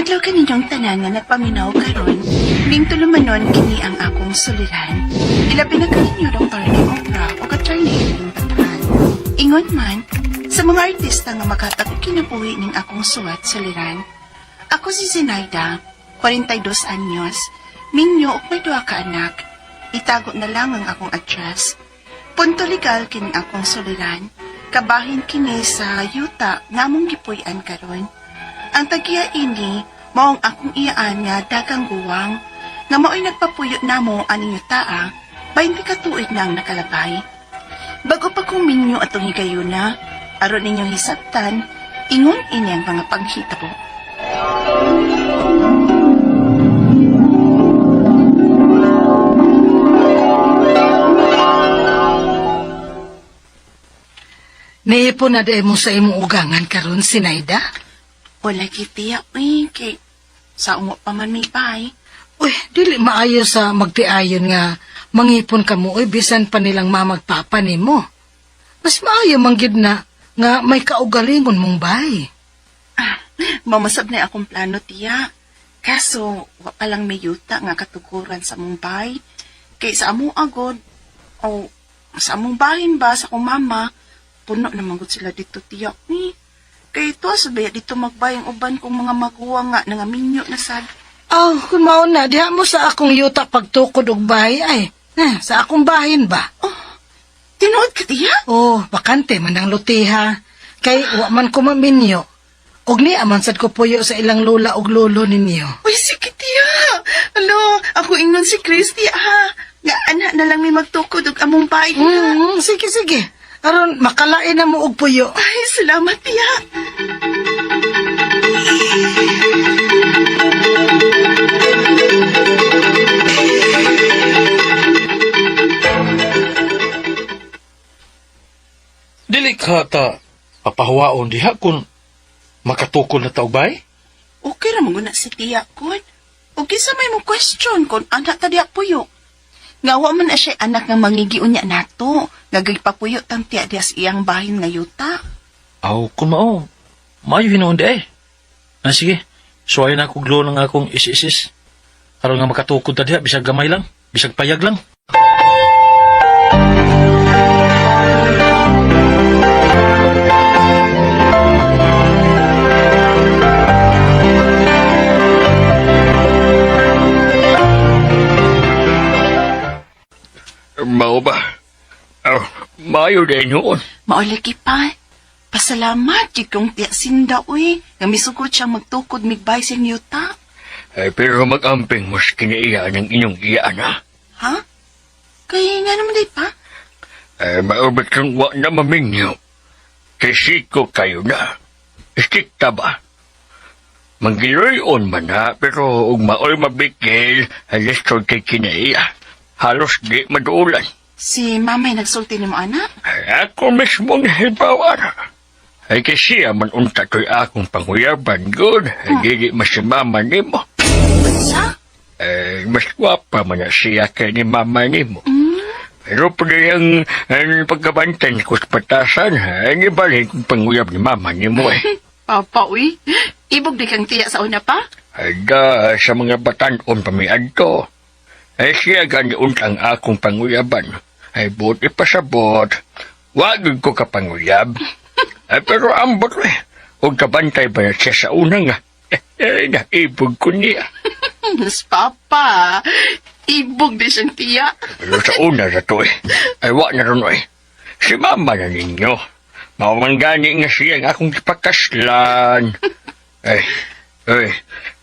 Madlaw ka ninyong tanan nga nagpaminaw karon, ning tulumanon kini ang akong suliran. Ilabi na kaninyo Dr. Opera o Attorney Evelyn Bathan. Ingon man, sa mga artista nga makatag kinabuhi ning akong suwat suliran. Ako si Zenaida, 42 anyos, minyo ug may duha ka anak. Itago na lang ang akong address. Punto legal kini akong suliran. Kabahin kini sa yuta nga mong gipuy-an karon. Ang tagiya ini, maong akong iyaan nga dagang guwang, nga mao'y nagpapuyo namo aning yutaa, 20 katuig na ang nakalabay. Bago pa kong minyo atong higayuna, aron ninyong hisabtan, ingon ini ang mga panghitabo. Niipon na mo sa imong ugangan karon Sinaida? Wala kitiya, kay sa ungo pa man may bahay. Uy, dili maayo sa magtiayon nga mangipon ka mo, bisan pa nilang mamagpapa nimo. Mas maayo manggid na nga may kaugalingon mong bay. Mamasab na akong plano, tiya. Kaso, wa pa lang may yuta nga katuguran sa mong bahay. Kay sa among agod, o sa among bahin ba sa akong mama, puno naman gud sila dito, tiya. Kay ito, sabaya dito magbayang uban kong mga maguwa nga nga minyo na sad. Kung mao na, diha mo sa akong yuta pagtukod og bahay ay. Sa akong bahin ba? Tinuod ka, tiya? Bakante man ang lutiha. Kay wa man ko maminyo. Og ni aman sad ko puyo sa ilang lola og lolo ninyo. Uy, sige, tiya. Alo, ako ingnon si Christy, ha? Nga anak na lang may magtukod og among bahay. Sige. Aron makalain na mo og puyo. Ay, salamat, tiya. Dili ka ta papahawaon diha kung makatukol na taubay? Okay ramon guna si tiya ko. O kisa may mo question kung anak ta diya puyo. Ngawa man na siya anak ng mangigiun niya nato. Ngagay papuyo tang tiya diya sa iyang bahin nga yuta. Kung mao, mayo hinoon di eh. Sige, suwayo na akong glow ng akong is-is. Aron nga makatukod ta diha, bisag gamay lang, bisag payag lang. Mao ba? Mayo din yun. Maulagi pa. Pasalamat di kong tiya sinda uy. Nga misugod siyang magtukod migbay sa yuta. Pero mag-amping mas kinaiya ng inyong iyaan ha? Ha? Kaya nga naman di pa? Maubit kang wa na maminyo. Kasi ko kayo na. Istikta ba? Manggiloy-on man na, pero ug maoy mabikil, halos kong kay kinaiya. Halos di maduulan. Si mamay nagsulti ni mo anak? Ako mismo nahibawan. Ay kasi man unta ko'y akong panguyaban, good. Hindi masimama ni mo. Sa? Mas gwapa man na siya kay ni mama ni mo. Pero pa yung pagkabantan ko sa patasan, hindi balik kong panguyab ni mama ni mo eh. Papa, uy. Ibog di kang tiya sa una pa? Ada sa mga batanon pamiad to. Ay siya gani untang akong panguyaban. Ay buti pa sabot. Wag ko kapanguyab. Pero ambot eh. Huwag kabantay ba na siya sa una nga. Naibog ko niya. Mas papa. Ibog di siyang tiya. Pero sa una na to eh. Ay wag na rin eh. Si mama na ninyo. Mawamanggani nga siya ang akong ipakaslan. Ay.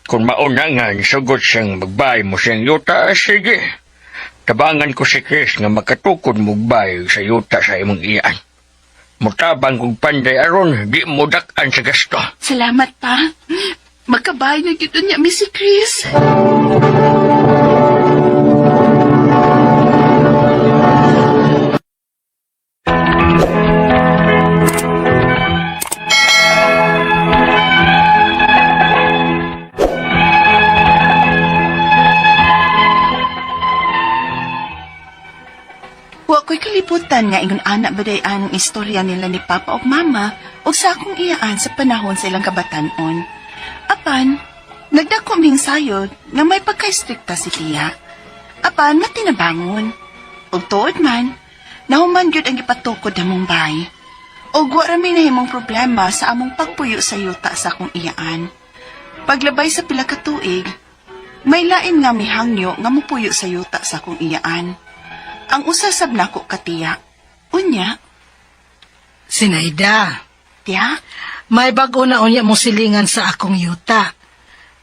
Kung mauna nga, sugot siyang magbay mo siyang yuta, sige. Tabangan ko si Chris nga makatukod magbay sa yuta sa imong iyan. Mutabang kong panday aron, di mo dakan sa gasto. Salamat pa. Magkabay na yun niya, Missy Chris. Wa ko'y kalibutan nga ingon anak baday ang istorya nila ni Papa o Mama o sa akong iyaan sa panahon sa ilang kabatanon. Apan, Nagdako ming sayod nga may pagka-istrikta si tiya. Apan matinabangon. Ug tuod man, nahuman gyud ang ipatukod namong bay. Ug wa rami na himong problema sa among pagpuyo sa yuta sa akong iyaan. Paglabay sa pila ka tuig, may lain nga mihangyo nga mupuyo sa yuta sa akong iyaan. Ang usasab nako katiya. Unya, Sinaida, tiya? may bago na unya mo silingan sa akong yuta.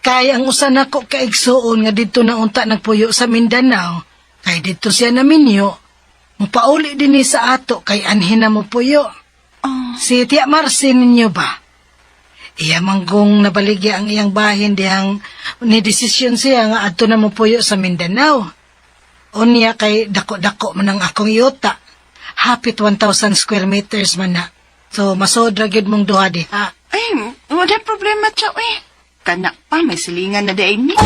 Kay ang usa nako kaigsuon nga didto na unta nagpuyo sa Mindanao, kay didto siya naminyo, mupauli din sa ato kay anhin na mo puyo. Oh, Si Tia Marcin ninyo ba? Iya manggong nabaligya ang iyang bahin dihang ni desisyon siya nga adto na mo puyo sa Mindanao. Unya kay dako-dako man ang akong yuta. Hapit 1,000 square meters man na. So masodra gyud mong duha diha. ay, wala problema tiya eh. Kanak pa, may silingan na daig ni.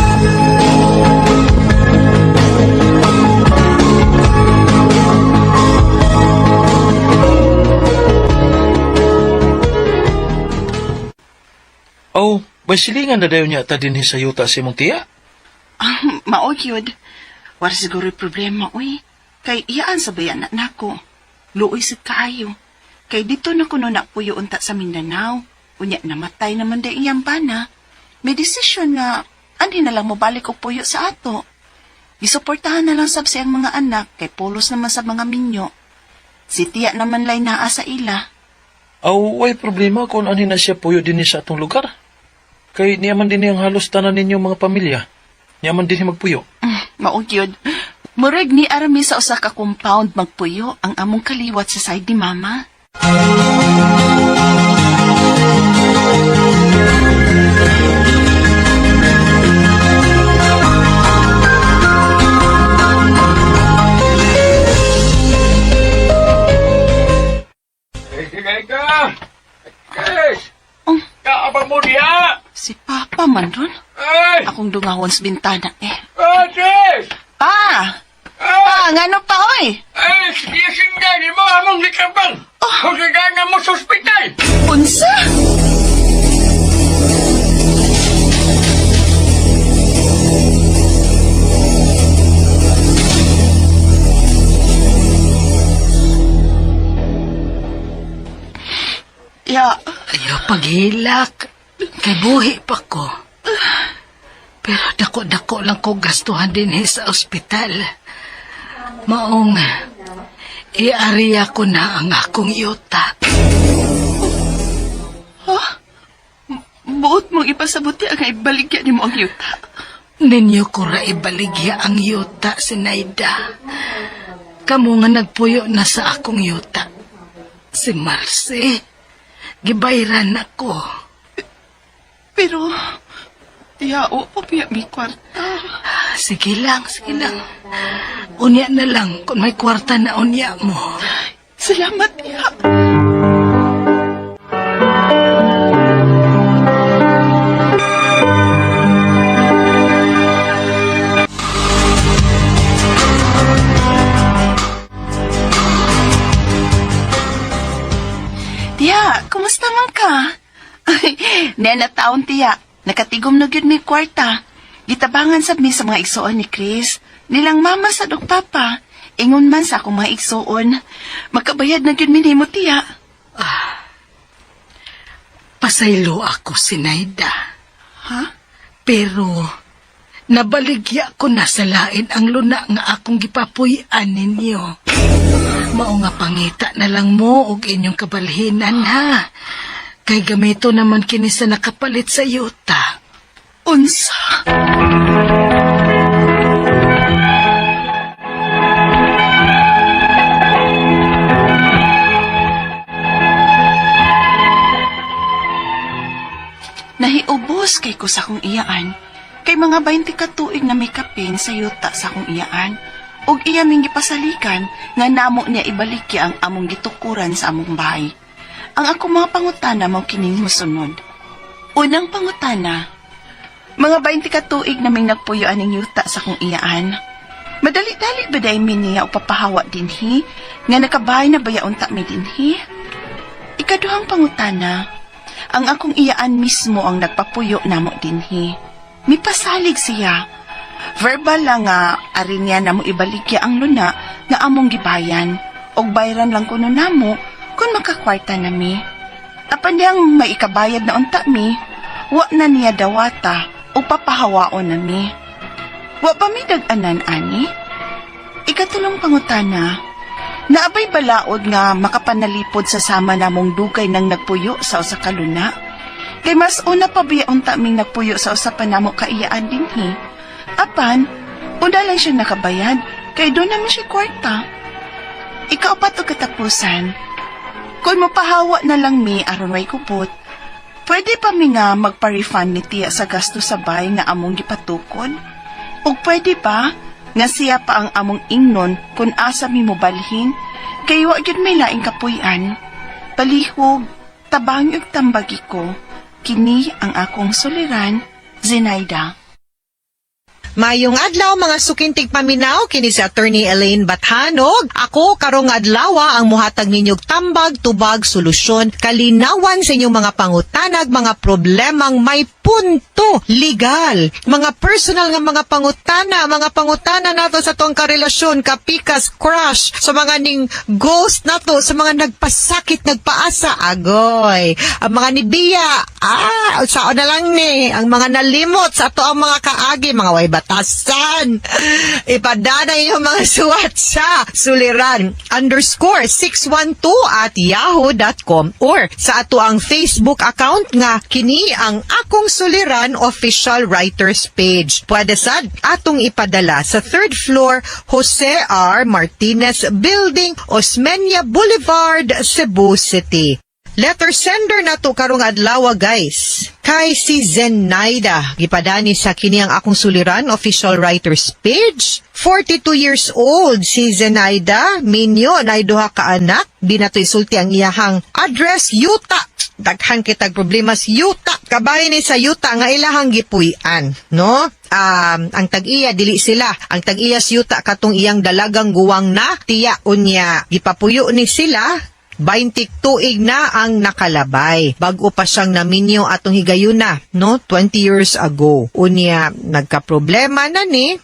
Oh, may silingan na dayon niya ta dinhi sa yuta si mong tiya. Mao yun. War siguro problema, uy. Kay iyaan sa bayan na nako. Luoy sa kaayo. Kay dito na kuno na puyo unta sa Mindanao. Unya namatay naman da iyang bana. May desisyon nga, anhin na lang mo balik og puyo sa ato. Isuportahan na lang sab siyang mga anak, kay pulos naman sa mga minyo. Si tiya naman lay naa sa ila. Aw, way problema kung anin na siya puyo dinhi sa atong lugar. Kay niyaman din ang halos tanan ninyo mga pamilya. Niyaman din magpuyo. Mao gyud. Murag ni arami sa usa ka compound magpuyo ang among kaliwat sa side ni mama. Sige ka! Yes! Oh, Kaabang mo diya! si Papa man ron. Ay! Akong dungawon sa bintana eh. Yes! Pa! Pa, ngano pa oy? Ay! Sinday mo among likabang! Kung na mo sa ospital! Unsa? Ya, Ayaw paghilak. Kay buhi pa ko. Pero dako-dako lang ko gastuhan din sa ospital. Maong, iariya ko na ang akong yuta. buot mong ipasabuti ang ibaligya ni mo ang yuta. Ninyo ko ra ibaligya ang yuta, Sinaida. Kamu nga nagpuyo na sa akong yuta. Si Marcy, gibayran ako. Pero, tiya, o papiya may kwarta. Sige lang, sige lang. Unya na lang kung may kwarta na unya mo. Salamat, tiya. Tiya, kumusta man ka? Ay, nena taon, tiya. Nakatigom na gyud may kwarta. Gitabangan sab mi sa mga igsoon ni Chris. Nilang mama sa dog papa. Ingon man sa akong mga igsoon. Magkabayad na gyud mi nimo, tiya. Pasaylo ako, Sinaida. Ha? Pero, nabaligya ko na sa lain ang luna nga akong gipapuy-an ninyo. Mao nga pangita na lang mo og inyong kabalhinan, ha? Kay gamito naman kini sa nakapalit sa yuta. Unsa? Nahiubos kay ko sa akong iyaan. Kay mga 20 ka tuig na may kapin sa yuta sa akong iyaan. Og iya ming gipasalikan nga namo niya ibalikya ang among gitukuran sa among bahay. Ang ako mga pangutana mao kining mosunod. Unang pangutana, mga 20 ka tuig naming nagpuyoan ning yuta sa akong iyaan. Madali-dali ba day niya o papahawa dinhi nga nakabahay na bayaon ta mi dinhi? Ikaduhang pangutana, ang akong iyaan mismo ang nagpapuyo namo dinhi. Mipasalig siya. Verbal lang nga, arin niya na mo ibaligya ang luna nga among gibayan. Og bayran lang kuno namo kung makakwarta nami. Apan diyang maikabayad na unta mi, wa na niya dawata o papahawaon nami. Wa pa mi dag-anan, ani? Ikatulong pangutana, naabay balaod nga makapanalipod sa sama namong dugay nang nagpuyo sa usa ka luna? Kay mas una pa biya unta ming nagpuyo sa usa pa namo kaiyaan dinhi. Apan, una lang siya nakabayad, kay doon naman siya kwarta. Ikaw pa to katapusan. Kung mapahawa na lang mi aron way kupot, pwede pa mi nga magpa-refund ni tiya sa gasto sa bay nga among gipatukod? O pwede pa nga siya pa ang among ingnon kung asa mi mo balhin, kay wa gyud may laing kapuy-an. Palihog, tabang ug tambagi ko. Kini ang akong suliran, Zenaida. Mayong adlaw mga sukintig paminaw, kini si Attorney Elaine Bathanog. Ako karong adlaw ang muhatag ninyog tambag, tubag, solusyon, kalinawan sa inyong mga pangutanag, mga problemang may punto legal, mga personal nga mga pangutana nato sa tuwang karelasyon, kapikas, crush, sa mga ning ghost nato, sa mga nagpasakit, nagpaasa, agoy, ang mga nibiya, saan na lang ni, ang mga nalimot sa ato ang mga kaagi, mga way batasan, ipadana yung mga suwat sa suliran _612@yahoo.com or sa ato ang Facebook account nga kini ang akong suliran official writers page. Pwede sad atong ipadala sa 3rd floor Jose R. Martinez Building, Osmeña Boulevard, Cebu City. Letter sender na to karong adlaw guys. Kay si Zenaida, gipadani sa kini ang akong suliran official writers page. 42 years old si Zenaida, minyo na duha ka anak, di na to isulti ang iyahang address, yuta. Daghan kitag problema sa yuta. Kabay ni sa yuta nga ilahang gipuy-an, no? Ang tag-iya dili sila. Ang tag-iya sa yuta katong iyang dalagang guwang na tiya unya. Gipapuyo ni sila 20 tuig na ang nakalabay. Bago pa siyang naminyo atong higayuna, no? 20 years ago. Unya, nagka-problema na ni,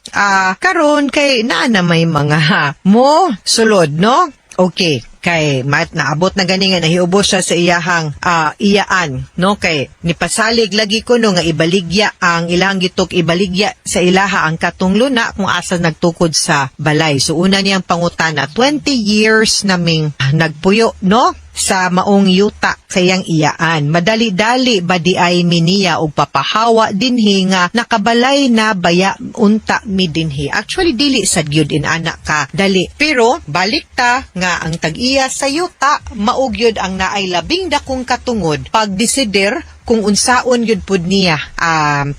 karon kay naa na may mga mo sulod, no? Okay. Kay naabot na gani nga nahiubos siya sa iyahang iyaan, no? Kay nipasalig lagi ko no nga ibaligya ang ilang gitok, ibaligya sa ilaha ang katong luna kung asa nagtukod sa balay. So una niyang pangutana, 20 years naming nagpuyo, no? Sa maong yuta sa iyang iyaan. Madali-dali ba di ay miniya o papahawa dinhi nga nakabalay na baya unta mi dinhi. Actually, dili sad gyud in anak ka dali. Pero, balik ta nga ang tag-iya sa yuta, maugyod ang naay labing dakong katungod pag-desider kung unsaon yun pud niya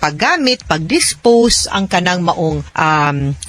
paggamit, pag-dispose ang kanang maong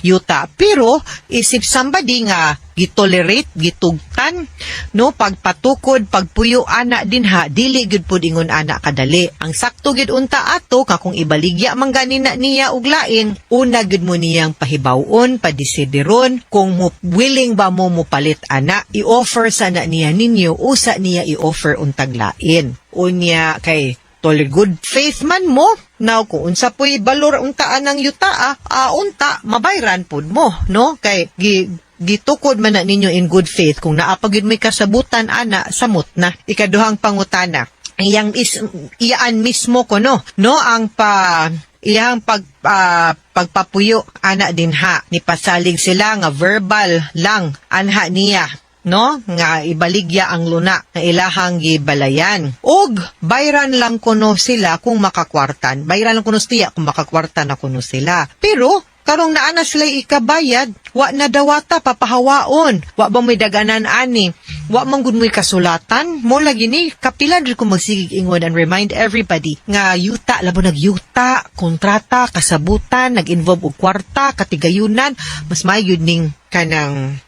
yuta. Pero, isip somebody nga gitolerate, gitugtan, no, pagpatukod, pagpuyo ana dinha, dili gyud pud ingon ana kadali. Ang sakto gyud unta ato ka kung ibaligya man ganina niya og lain, una gyud mo niyang pahibawon, padisideron kung willing ba mo palit ana, i-offer sana niya ninyo, usa niya i-offer untag lain. Unya kay tol good faith man mo, now kung unsa po'y balor untaan ng yuta, unta mabayran pud mo, no? Kay gitukod man na ninyo in good faith kung naapagid may kasabutan ana samot na. Ikaduhang pangutana, iyaan mismo ko no ang iyang pagpapuyo ana dinha, nipasalig sila nga verbal lang anha niya, no, nga ibaligya ang luna nga ilahang gibalayan. Og bayran lang kuno sila kung makakwartan. Bayran lang kuno siya kung makakwartan na kuno sila. Pero karong naana sila ikabayad, wa na dawata papahawaon. Wa ba may daganan ani? Wa man gud mo'y kasulatan. Mo lagi ni kapilan rin ko magsigig ingon and remind everybody nga yuta, labo nagyuta, kontrata, kasabutan, nag-involve og kwarta, katigayunan, mas mayud ning kanang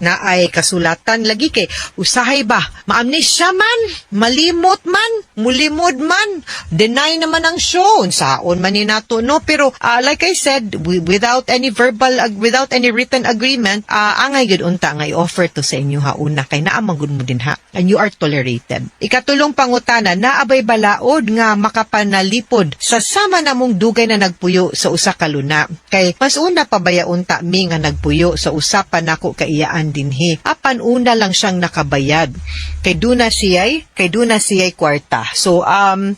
na ay kasulatan lagi kay usahay ba maamnesia man, malimot man, mulimod man, deny naman ang show saon man ni nato no, pero like I said, without any without any written agreement, angay gud unta nga i-offer to sa inyo ha, una kay naamang gud mo din ha, and you are tolerated. Ikatulong pangutana, naabay balaod nga makapanalipod sa sama namong dugay na nagpuyo sa usa ka luna, kay mas una pa baya unta mi nga nagpuyo sa usapan nako kaiyaan dinhi, apan una lang siyang nakabayad kay duna siya'y kwarta. So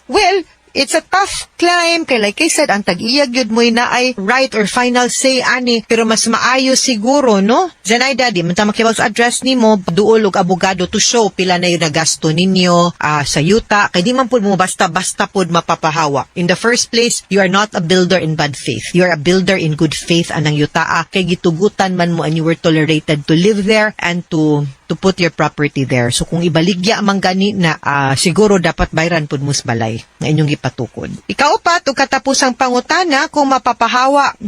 well, it's a tough climb kay like I said, ang tag-iya gyud mo na ay right or final say ani, pero mas maayo siguro no. Zenaida, di man ta makibag sa address nimo, duol og abogado to show pila na yung nagasto ninyo sa yuta, kay di man pud mo basta-basta pud mapapahawa. In the first place, you are not a builder in bad faith. You are a builder in good faith anang yuta kay gitugutan man mo and you were tolerated to live there and to put your property there. So kung ibaligya man gani na siguro dapat bayran pud mus balay nga inyong gipatukod. Ikaupat ug katapusang pangutana, kung mupahawa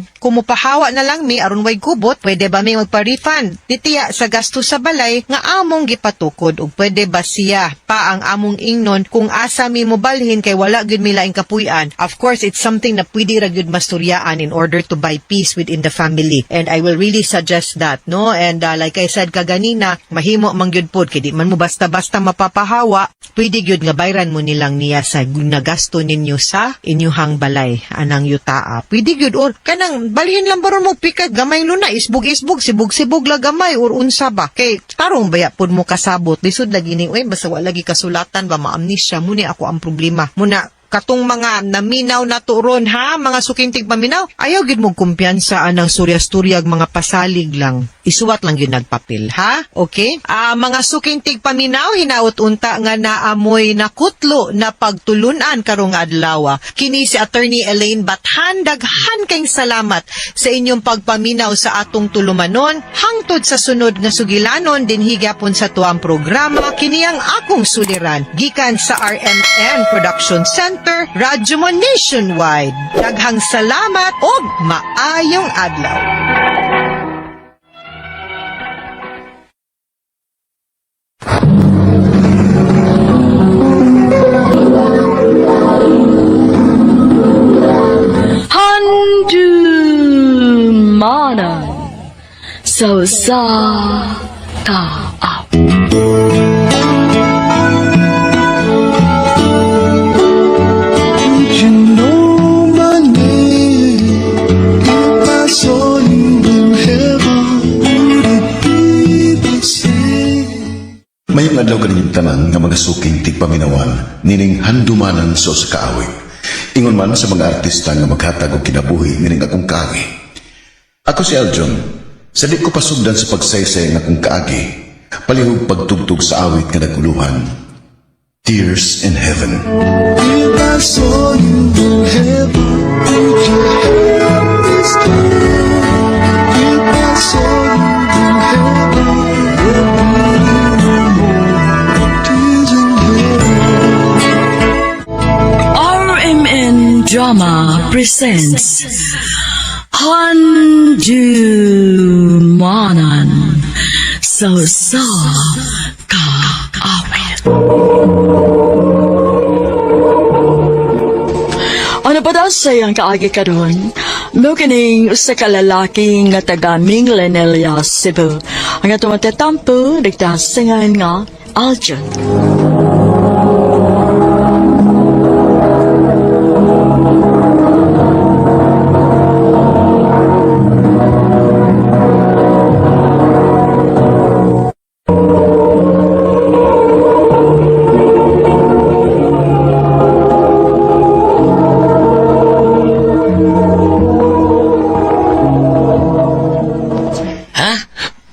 na lang mi aron way gubot, pwede ba may magpa-refund nitiya sa gasto sa balay nga among gipatukod, ug pwede ba siya pa ang among ingnon kung asa mi mobalhin kay wala gyud mi laing kapuy-an. Of course, it's something na pwede ra gyud masturyaan in order to buy peace within the family, and I will really suggest that no. And like I said kaganina, mahimo man gyud pod kay di man mo basta-basta mapapahawa, pwede gyud nga bayran mo nilang niya sa nagasto ninyo sa inyuhang balay anang yutaa. Pwede gyud or kanang balhin lang baron mo pikat gamay luna, isbog-isbog, sibog-sibog la gamay or unsa ba, kay tarong baya pod mo kasabot lisod lagi ni uy basta wala lagi kasulatan ba maamnesia muni ako ang problema muna. Katong mga naminaw na turon ha, mga sukintig paminaw, ayaw gid mo kumpiyansa anang suryas-turyag mga pasalig lang. Isuwat lang yun nagpapil, ha? Okay? Mga sukintig paminaw, hinaot unta nga naamoy na kutlo na pagtulunan karong adlaw. Kini si Attorney Elaine Bathan, daghan kayong salamat sa inyong pagpaminaw sa atong tulumanon. Hangtod sa sunod nga sugilanon, din higapon sa tuang programa, kini ang akong suliran. Gikan sa RMN Production Center, Radyo mo Nationwide. Daghang salamat o maayong adlaw. Mana so sa ka Mayong adlaw kaninyong tanan nga mga suking tigpaminawan nining handumanan sa usa ka awit. Ingon man sa mga artista nga maghatag og kinabuhi nining akong kaagi. Ako si Aljon, sa di ko pasugdan sa pagsaysay ng akong kaagi, palihog pagtugtog sa awit nga naguluhan, Tears in Heaven. If I saw you in heaven, would you help me stay? If I saw you in heaven, RMN Drama presents Handumanan so sa ka awit. Ano pa daw sayang kaagi ka doon? Mukaning sa kalalaki nga taga Minglenelia, Cebu. Ang atong matatampo, nagtasingan nga, Aljon.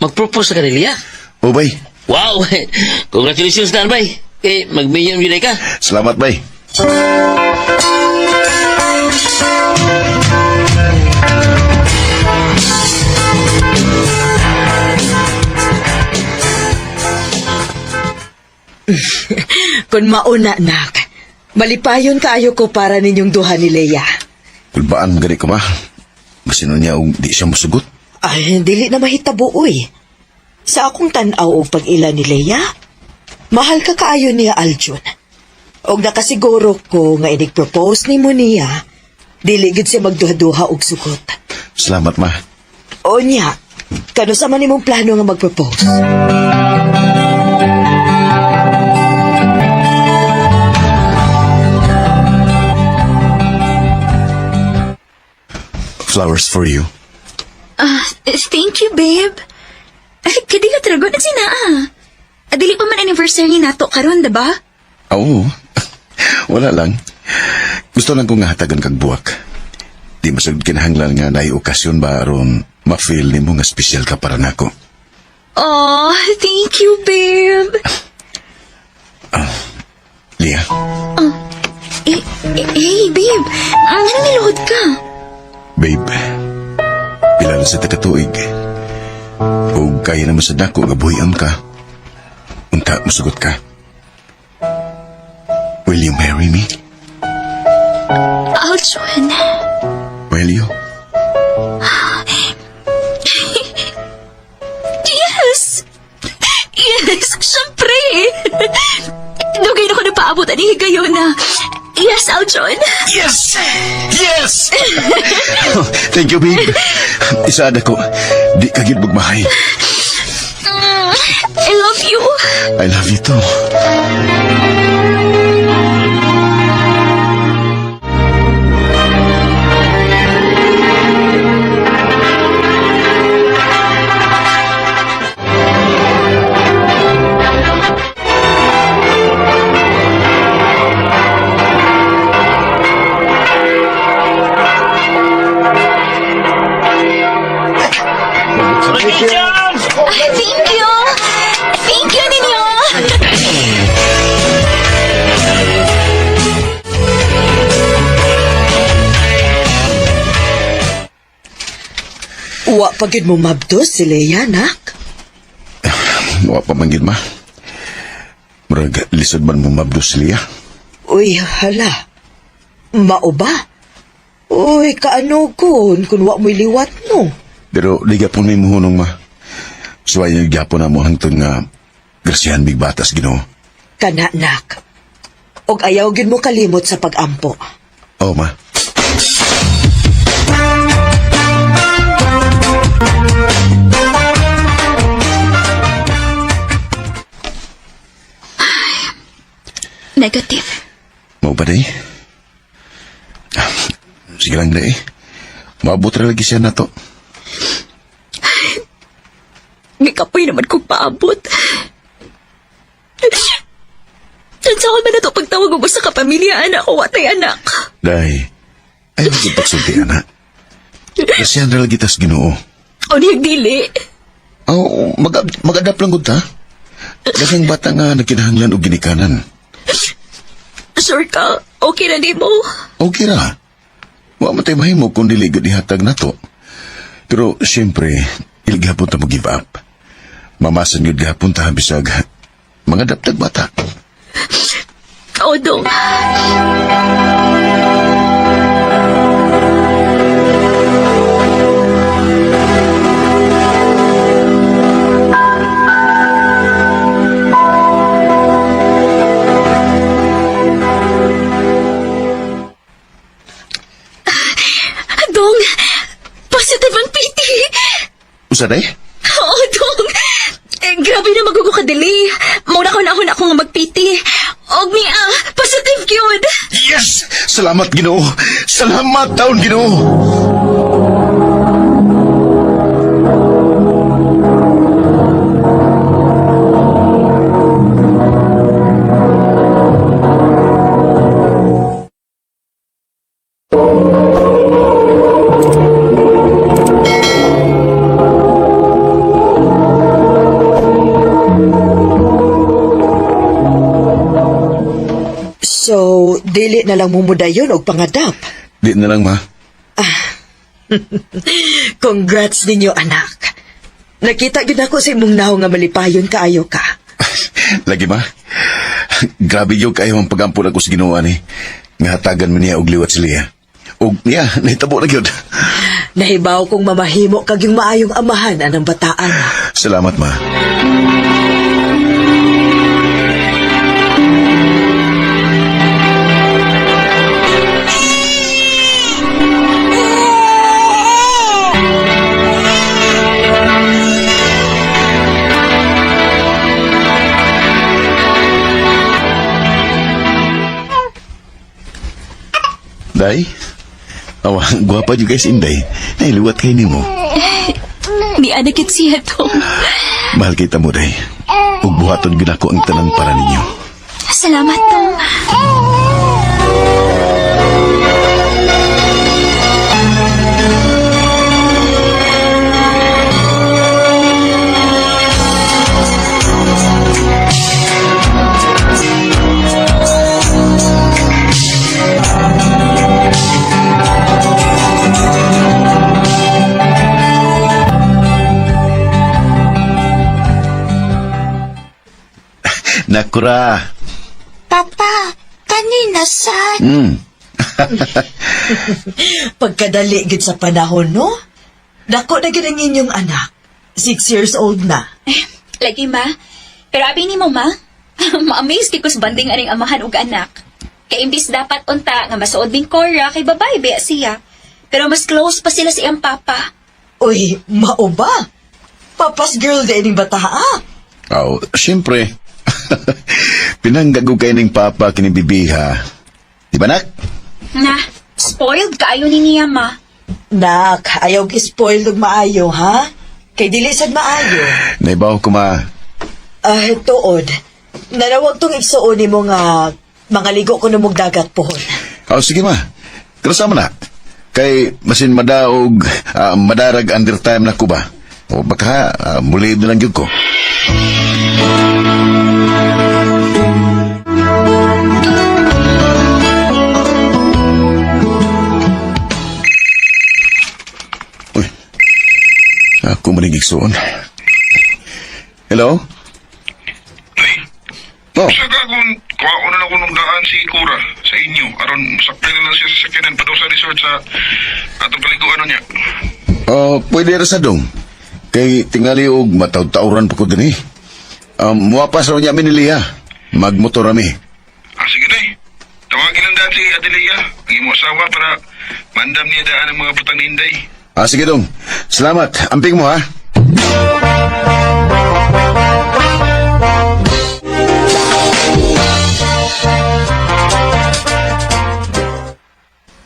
Mag-propose ka kanila? O bay, Wow! Congratulations na, bay. Mag-million yun ka. salamat bay. Kung mauna, nak, malipayon kaayo ko para ninyong duha ni Leia. Kulbaan gani ka ba? Masino niya og di siya masugot? Ay, dili na mahitabo, uy. Sa akong tanaw og pag-ila ni Leia, mahal ka kaayo niya Aljun. Og nakasiguro ko nga inig-propose ni mo niya, dili gid siya magduha-duha og sugot. Salamat, ma. O niya, kano sa man imong plano nga mag-propose? Flowers for you. Thank you, babe. Kadi ka trago na sinaa. Adili pa man anniversary nato karon, diba? Oo. Wala lang. Gusto lang kong hatagan kag buwak. Di masagd kinahanglan nga naay okasyon ba aron ma-feel nimo nga special ka para nako. Oh, thank you, babe. Lia, Hey, babe. Ano niluhod ka? babe. Pila na sa takatuig. Kung kaya naman sa dako nga buhian ka, unta masugot ka. Will you marry me? Aljon. Will you? Yes! Yes, syempre! Dugay na ko napaabot ani higayon na. Yes, Aljon. Yes! Yes! Thank you, babe. Isaad ako. Di ka gid magmahay. I love you. I love you too. Thank you. Thank you ninyo. Wa pagid mo mabdos si Leia, nak. Wa pa man gid, ma. Murag lisod man mo mabdos Lia. Uy, hala. Mao ba? Uy, kaano kun wa mo'y liwat no? Pero di gapon may muhunong, ma. Suway yung gapon na mo hangtod nga grasyahan big batas, Ginoo. Kana, nak. Og ayaw gid mo kalimot sa pag-ampo. Oh, ma. Negative. Mau ba day? Sige lang day. Maabot ra lagi siya na to. May kapoy naman kong paabot. Tansawan man na ito pagtawag mo sa kapamilya, anak o watay anak. Day, ayaw mo yung pagsulti, anak. Grasyahan ra lagi tas Ginoo. O niyang dili. Oh, mag-adapt lang gud ta. Daghang bata nga nagkinahanglan og ginikanan. Sure ka? Okay na di mo? Okay ra. Wa man tay mahimo kung dili gud ihatag nato. Pero siyempre, ilgihapon ta mo give up. Mamasan gud gihapon ta bisag mga daptag bata. Oo, dong. Dong, positive ang PT. Usa day? Oo, dong. Grabe na magugukadili. Mauna ko na ako nga mag-PT. Og niya, positive yun. Yes! Salamat, Ginoo! Salamat, taon, Ginoo! So, dili na lang mumudayon og pangadap. Di na lang, ma. Congrats ninyo, anak. Nakita gid ako sa imong naw nga malipayon kaayo ka. Lagi, ma. Grabe yung kayo ang pag-ampun ako sa Ginoo ni. Nga hatagan mo niya og liwat si Lia. Og niya, nahitabo na yun. Nahibaw kong mamahimo kag yung maayong amahan anang bataan. Salamat, ma. Day? Awa, gwapa juga si Inday. Nailuwat kayo ni mo. Di anak it siya to. Mahal kita mo, Day. Ug buhaton gid ako ang tanan para ninyo. Salamat, Tom. Nakura. Papa, kanina sad. Pagkadali gid sa panahon, no? Dako na gid ang inyong anak. 6 years old na. Lagi, ma. Pero abi ni mo, ma. Ma-amaze kay kus banding aning amahan ug anak. Kay imbis dapat unta nga masuod bing Cora kay babae biya siya. Pero mas close pa sila sa iyang papa. Uy, mao ba? Papa's girl din ining bata, Oh, siyempre. Pinanggagog kayo ng papa kinibibiha. Di ba, nak? Na, spoiled kaayo ni niya, ma. Nak, ayaw gi-spoil og maayo, ha? Kay dili sad maayo. Naibaw ko, ma. Tuod. Nanawag tong igsuon nimo nga mangaligo ko namog dagat pohon. Oh, sige, ma. Pero sama na. Kay masin madaog, madarag under time na ko ba? O baka muli na lang yun ko. Uy. Ako manigig suon. Hello? Oh. Sa gagon, kuha na ako nung daan si Cora sa inyo. Aron, sakay na lang siya sa sakyanan pa daw sa resort sa atong paliguan niya. Oh, pwede ra sa dong. Kay tingali og mataw-tauran pa ko din eh. Muwapas raw niya miniliya. Magmotor rami. Sige na eh. Tawagin lang daan si Adelia, ang imo asawa para mandam niya daan ang mga putang ni Inday. Sige dong. Salamat. Amping mo ha.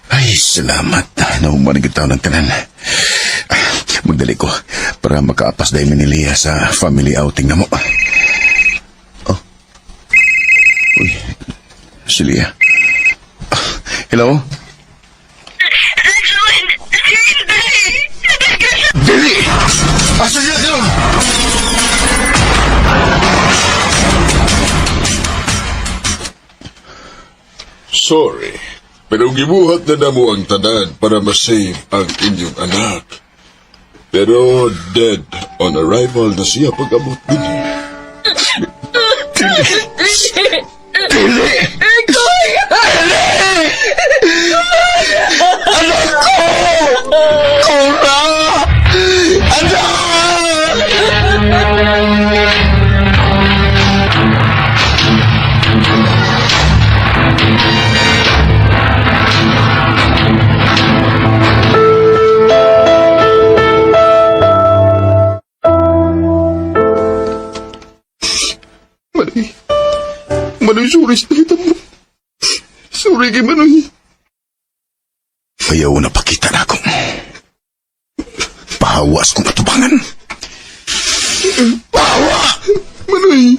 Ay, salamat. Nahumanig itaw ng tanan. Magdali ko para makaapas dahil miniliya sa family outing na mo. Oh. Uy. Si Lia. Hello? Dili! Asa niya ka? Sorry, pero gibuhat na namo ang tanan para masave ang inyong anak. Pero dead on arrival na siya pag-abot din. Manoy, sorry sa nakita mo. Sorry kay Manoy. Ayaw na pakita na ako. Pahawas kong atubangan. Pahawa! Manoy.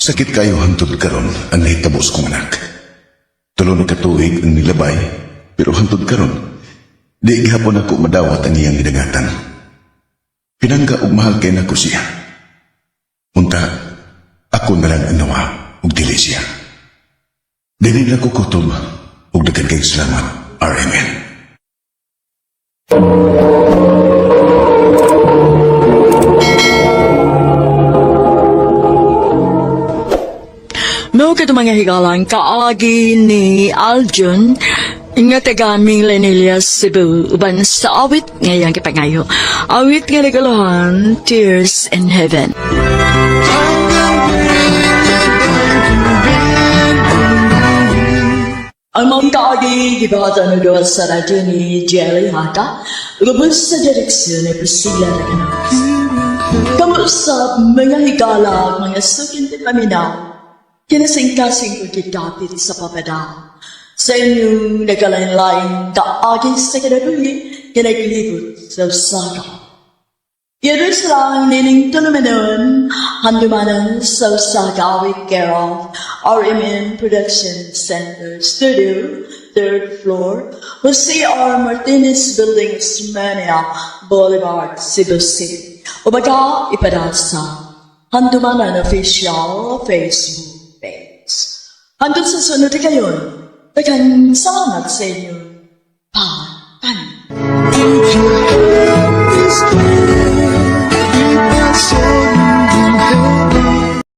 Sakit kayo hantod karon ang nahitabos kong anak. Tulunod ka tuig ang nilabay, pero hantod karon, di gihapon ako madawat ang iyang gidagatan. Pinangga og mahal kay nako siya. Unta, ako na lang ang nawa og dili siya. Dili na ko kutob og daghan kay salamat. RMN. No ka mga higalang kaagi ni Aljun nga taga Millennial Cebu uban sa awit ngayang kipangayo. Awit nga nagalohan, Tears in Heaven. Ang mga kaagi gibata na doon sa radyo ni Jelly Hata, lubos sa direksyon ni Priscilla Raganos. Kamusta mga higala, mga sukin di paminaw, kinasingkasing ko kitapit sa papada. Sa inyong nagalain-lain kaagi sa kinaguli, kinaglibot sa usaga. Yerusalem nining tulumanon, handumanan sa usaga with care of RMN Production Center Studio, 3rd floor, Jose R. Martinez Building, Smyrna Boulevard, Cebu City. Ubaga ipadasa, handumanan official Facebook page. Handun sa sunod kayon, daghang salamat sa inyo. Bye.